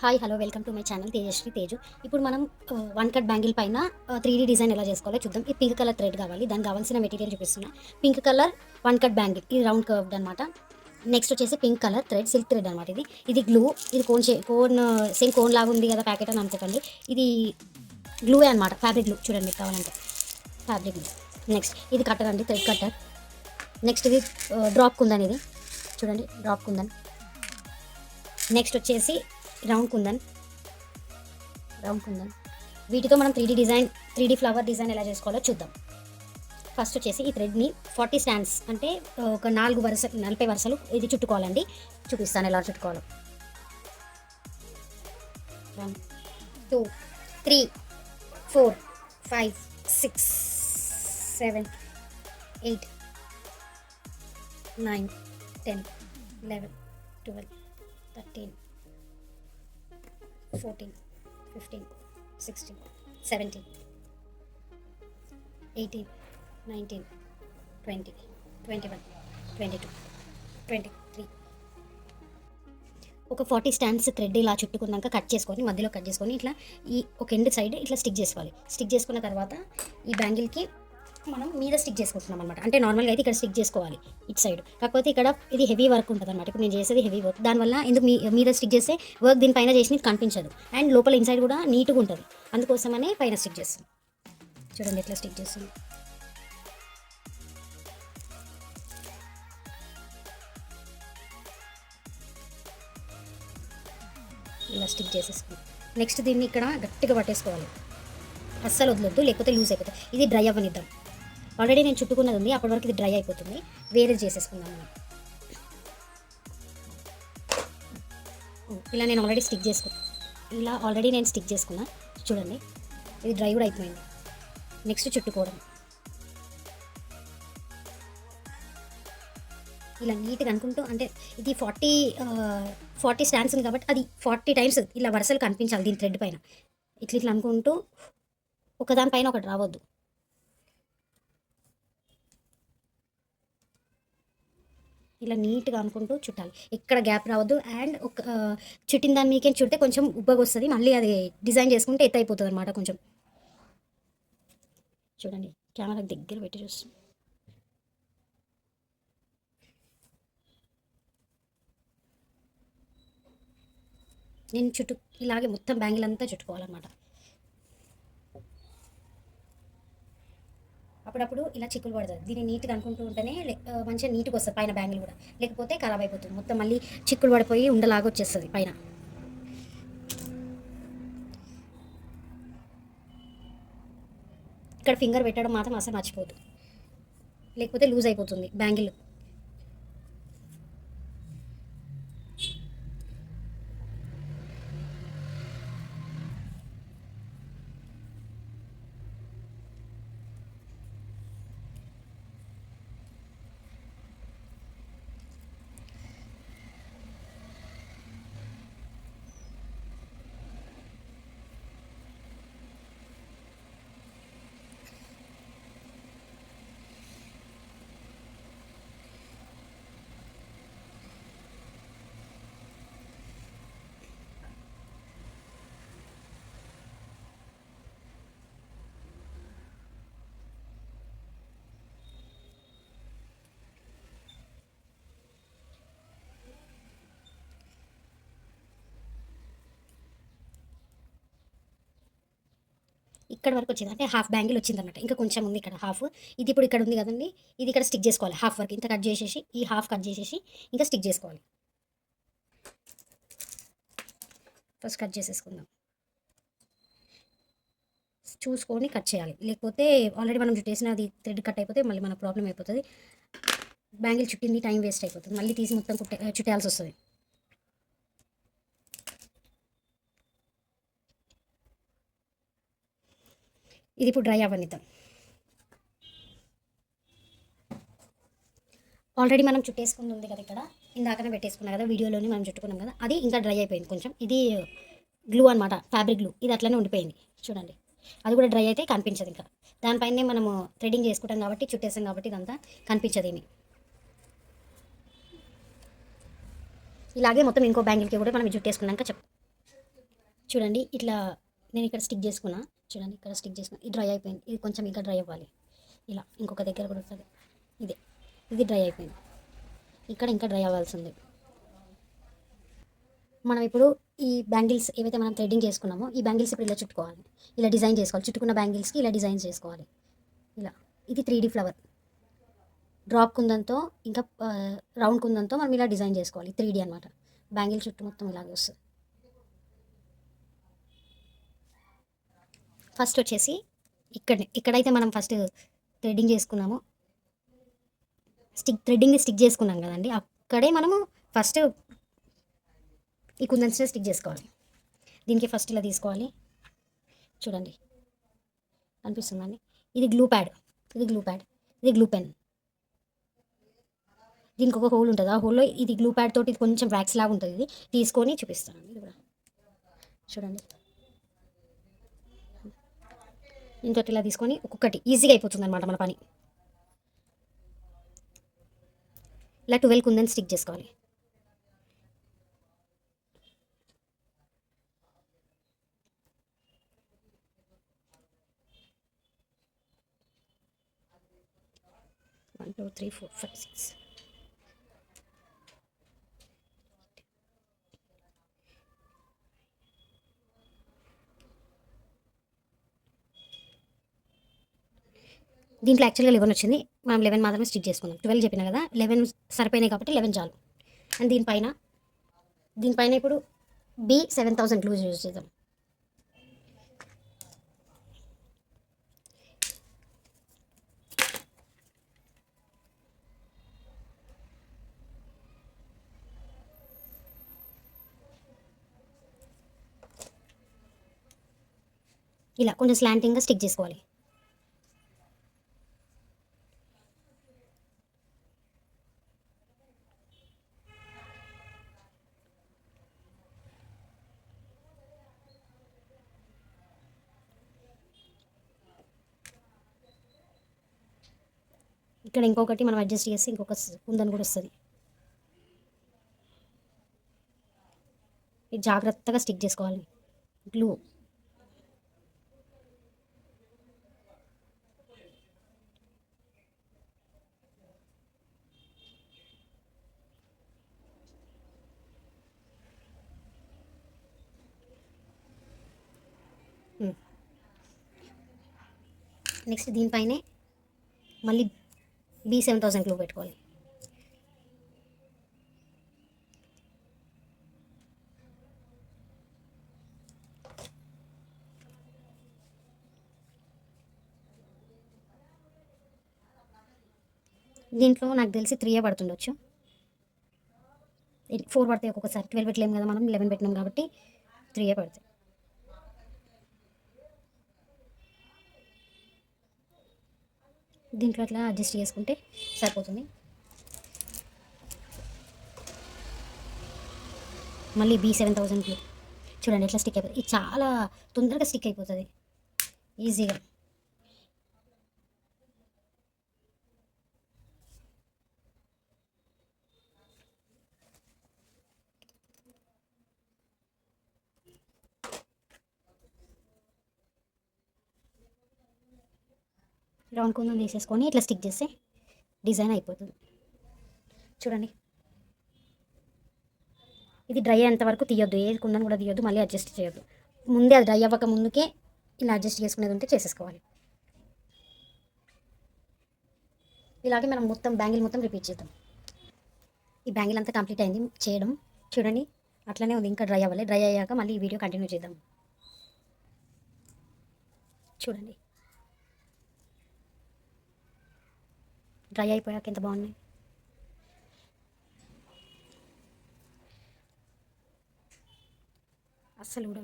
Hi hello welcome to my channel Tejasri Teju. ఇప్పుడు మనం one cut bangle పైన 3D డిజైన్ ఎలా చేసుకోవాలో చూద్దాం. ఈ పింక్ కలర్ థ్రెడ్ కావాలి, దానికి కావాల్సిన మెటీరియల్ చూపిస్తున్నా. Pink colour one cut bangle, ఇది రౌండ్ కర్వ్డ్ అనమాట. నెక్స్ట్ వచ్చేసి pink colour thread, silk thread అనమాట. ఇది గ్లూ, ఇది కోన్ సేమ్ కోన్ లాగా ఉంది కదా ప్యాకెట్ అని అనుకోకండి, ఇది గ్లూవే అనమాట, ఫ్యాబ్రిక్ గ్లూ. చూడండి మీకు కావాలంటే ఫ్యాబ్రిక్ గ్లూ. నెక్స్ట్ ఇది కట్టర్ అండి, థ్రెడ్ కట్టర్. నెక్స్ట్ ఇది డ్రాప్ కుందన్, ఇది చూడండి డ్రాప్ కుందన్. నెక్స్ట్ వచ్చేసి రౌండ్ కుందన్. వీటితో మనం 3D ఫ్లవర్ డిజైన్ ఎలా చేసుకోవాలో చూద్దాం. ఫస్ట్ వచ్చేసి ఈ థ్రెడ్ని 40 స్టాండ్స్ అంటే ఒక 40 వరుసలు ఇది చుట్టుకోవాలండి. చూపిస్తాను ఎలా చుట్టుకోవాలో. 1 2 3 4 5 6 7 8 9 10 11 12 13 14 15 16 17 18 19 20 21 22 23. ఒక 40 స్టాండ్స్ థ్రెడ్ ఇలా చుట్టుకున్నాక కట్ చేసుకొని, మధ్యలో కట్ చేసుకొని ఇట్లా ఈ ఒక ఎండ్ సైడ్ ఇట్లా స్టిక్ చేసుకోవాలి. స్టిక్ చేసుకున్న తర్వాత ఈ బ్యాంగిల్కి మనం మీద స్టిక్ చేసుకుంటున్నాం అనమాట. అంటే నార్మల్గా అయితే ఇక్కడ స్టిక్ చేసుకోవాలి ఇటు సైడ్, కాకపోతే ఇక్కడ ఇది హెవీ వర్క్ ఉంటుంది అనమాట. ఇప్పుడు నేను చేసేది హెవీ వర్క్, దానివల్ల ఎందుకు మీద స్టిక్ చేస్తే వర్క్ దీనిపైన చేసి కనిపించదు, అండ్ లోపల ఇన్సైడ్ కూడా నీట్గా ఉంటుంది. అందుకోసమనే పైన స్టిక్ చేస్తాం. చూడండి ఎట్లా స్టిక్ చేస్తుంది. ఇలా స్టిక్ చేసేసుకుంటాం. నెక్స్ట్ దీన్ని ఇక్కడ గట్టిగా పట్టేసుకోవాలి, అస్సలు వదలొద్దు, లేకపోతే లూజ్ అయిపోతుంది. ఇది డ్రై అవ్వనిద్దాం. ఆల్రెడీ నేను చుట్టుకున్నది ఉంది, అప్పటి వరకు ఇది డ్రై అయిపోతుంది. వేరే చేసేసుకుందాం మనం. ఇలా నేను ఆల్రెడీ స్టిక్ చేసుకున్నా. చూడండి ఇది డ్రై కూడా అయిపోయింది. నెక్స్ట్ చుట్టుకోవడం. ఇలా నీట్గా అనుకుంటూ, అంటే ఇది 40 స్టాండ్స్ ఉంది కాబట్టి అది 40 టైమ్స్ ఇలా వరుసలు కనిపించాలి దీని థ్రెడ్ పైన. ఇట్లా అనుకుంటూ ఒకదానిపైన ఒకటి రావద్దు. ఇలా నీట్గా అనుకుంటూ చుట్టాలి, ఎక్కడ గ్యాప్ రావద్దు. అండ్ ఒక చుట్టిన దాని మీకేం చుడితే కొంచెం ఉబ్బగా వస్తుంది, మళ్ళీ అది డిజైన్ చేసుకుంటే ఎత్తు అయిపోతుంది అనమాట కొంచెం. చూడండి కెమెరా దగ్గర పెట్టి చూస్తాం. నేను ఇలాగే మొత్తం బ్యాంగిల్ అంతా చుట్టుకోవాలన్నమాట. అప్పుడప్పుడు ఇలా చిక్కులు పడుతుంది. దీన్ని నీట్గా అనుకుంటూ ఉంటేనే మంచిగా నీట్గా వస్తుంది పైన బ్యాంగిల్ కూడా, లేకపోతే ఖరాబ్ అయిపోతుంది మొత్తం. మళ్ళీ చిక్కులు పడిపోయి ఉండలాగా వచ్చేస్తుంది పైన. ఇక్కడ ఫింగర్ పెట్టడం మాత్రం అసలు మర్చిపోదు, లేకపోతే లూజ్ అయిపోతుంది బ్యాంగిల్. ఇక్కడ వరకు వచ్చింది, అంటే హాఫ్ బ్యాంగిల్ వచ్చింది అనమాట. ఇంకా కొంచెం ఉంది ఇక్కడ హాఫ్. ఇది ఇప్పుడు ఇక్కడ ఉంది కదండి, ఇది ఇక్కడ స్టిక్ చేసుకోవాలి. హాఫ్ వరకు ఇంత కట్ చేసేసి, ఈ హాఫ్ కట్ చేసేసి ఇంకా స్టిక్ చేసుకోవాలి. ఫస్ట్ కట్ చేసేసుకుందాం, చూసుకొని కట్ చేయాలి, లేకపోతే ఆల్రెడీ మనం చుట్టేసిన అది థ్రెడ్ కట్ అయిపోతే మళ్ళీ మనకు ప్రాబ్లం అయిపోతుంది. బ్యాంగిల్ చుట్టింది టైం వేస్ట్ అయిపోతుంది, మళ్ళీ తీసి మొత్తం చుట్టేయాల్సి వస్తుంది. ఇది ఇప్పుడు డ్రై అవ్వనిద్దాం. ఆల్రెడీ మనం చుట్టేసుకుంది ఉంది కదా ఇక్కడ, ఇందాకనే పెట్టేసుకున్నాం కదా, వీడియోలోనే మనం చుట్టుకున్నాం కదా, అది ఇంకా డ్రై అయిపోయింది కొంచెం. ఇది గ్లూ అనమాట, ఫ్యాబ్రిక్ గ్లూ. ఇది అట్లనే ఉండిపోయింది చూడండి. అది కూడా డ్రై అయితే కనిపించదు. ఇంకా దానిపైనే మనము థ్రెడింగ్ చేసుకుంటాం కాబట్టి, చుట్టేసాం కాబట్టి ఇదంతా కనిపించదు ఏమి. ఇలాగే మొత్తం ఇంకో బ్యాంగిల్కి కూడా మనం చుట్టేసుకున్నాక చూడండి ఇట్లా నేను ఇక్కడ స్టిక్ చేసుకున్నా. చూడండి ఇక్కడ స్టిక్ చేసుకున్నా. ఇది డ్రై అయిపోయింది. ఇది కొంచెం ఇంకా డ్రై అవ్వాలి. ఇలా ఇంకొక దగ్గర కూడా వస్తుంది. ఇది ఇది డ్రై అయిపోయింది. ఇక్కడ ఇంకా డ్రై అవ్వాల్సింది. మనం ఇప్పుడు ఈ బ్యాంగిల్స్ ఏవైతే మనం థ్రెడ్డింగ్ చేసుకున్నామో ఈ బ్యాంగిల్స్ ఇప్పుడు ఇలా చుట్టుకోవాలి. ఇలా డిజైన్ చేసుకోవాలి. చుట్టుకున్న బ్యాంగిల్స్కి ఇలా డిజైన్ చేసుకోవాలి. ఇలా ఇది 3D ఫ్లవర్ డ్రాప్ కుందంతో ఇంకా రౌండ్ కుందంతో మనం ఇలా డిజైన్ చేసుకోవాలి. 3D అనమాట. బ్యాంగిల్ చుట్టూ మొత్తం ఇలాగే వస్తుంది. ఫస్ట్ వచ్చేసి ఇక్కడైతే మనం ఫస్ట్ థ్రెడ్డింగ్ చేసుకున్నామో థ్రెడ్డింగ్ని స్టిక్ చేసుకున్నాం కదండి. అక్కడే మనము ఫస్ట్ ఈ కుందన్స్ని స్టిక్ చేసుకోవాలి. దీనికి ఫస్ట్ ఇలా తీసుకోవాలి. చూడండి కనిపిస్తుందండి. ఇది గ్లూ ప్యాడ్, ఇది గ్లూ పెన్. దీనికి ఒక హోల్ ఉంటుంది. ఆ హోల్లో ఇది గ్లూ ప్యాడ్ తోటి ఇది కొంచెం వ్యాక్స్ లాగా ఉంటుంది. ఇది తీసుకొని చూపిస్తాను. ఇది కూడా చూడండి. దీంతో ఇలా తీసుకొని ఒక్కొక్కటి ఈజీగా అయిపోతుంది అనమాట మన పని. ఇలా 12 కుందన్ స్టిక్ చేసుకోవాలి. One, two, three, four, five, six. దీంట్లో యాక్చువల్గా 11 వచ్చింది. మనం 11 మాత్రమే స్టిచ్ చేసుకుందాం. 12 చెప్పిన కదా, 11 సరిపోయినాయి కాబట్టి 11 చాలు. అండ్ దీనిపైన ఇప్పుడు B7000 గ్లూ యూజ్ చేద్దాం. ఇలా కొంచెం స్లాంటింగ్గా స్టిక్ చేసుకోవాలి. ఇక్కడ ఇంకొకటి మనం అడ్జస్ట్ చేసి ఇంకొక కుందన్ కూడా వస్తుంది. ఇది జాగ్రత్తగా స్టిక్ చేసుకోవాలి. గ్లూ నెక్స్ట్ దీనిపైనే మళ్ళీ B7000 గ్లూ పెట్టుకోవాలి. దీంట్లో నాకు తెలిసి 3 పడుతుండొచ్చు. 4 పడతాయి ఒక్కొక్కసారి. 12 పెట్టలేము కదా మనం, 11 పెట్టినాం కాబట్టి 3 పడతాయి. దీంట్లో అట్లా అడ్జస్ట్ చేసుకుంటే సరిపోతుంది. మళ్ళీ B7000 గ్లూ చూడండి ఎట్లా స్టిక్ అయిపోతుంది. ఇది చాలా తొందరగా స్టిక్ అయిపోతుంది ఈజీగా. రౌండ్ కుందన్ తీసేసుకొని ఇట్లా స్టిక్ చేస్తే డిజైన్ అయిపోతుంది. చూడండి ఇది డ్రై అయ్యేంత వరకు తీయొద్దు. ఏ కుందన్ కూడా తీయొద్దు, మళ్ళీ అడ్జస్ట్ చేయొద్దు. ముందే అది డ్రై అవ్వక ముందుకే ఇలా అడ్జస్ట్ చేసుకునేది ఉంటే చేసేసుకోవాలి. ఇలాగే మనం మొత్తం బ్యాంగిల్ మొత్తం రిపీట్ చేద్దాం. ఈ బ్యాంగిల్ అంతా కంప్లీట్ అయింది చేయడం. చూడండి అట్లనే ఉంది, ఇంకా డ్రై అవ్వాలి. డ్రై అయ్యాక మళ్ళీ ఈ వీడియో కంటిన్యూ చేద్దాం. చూడండి డ్రై అయిపోయాక ఎంత బాగున్నాయి. అస్సలు కూడా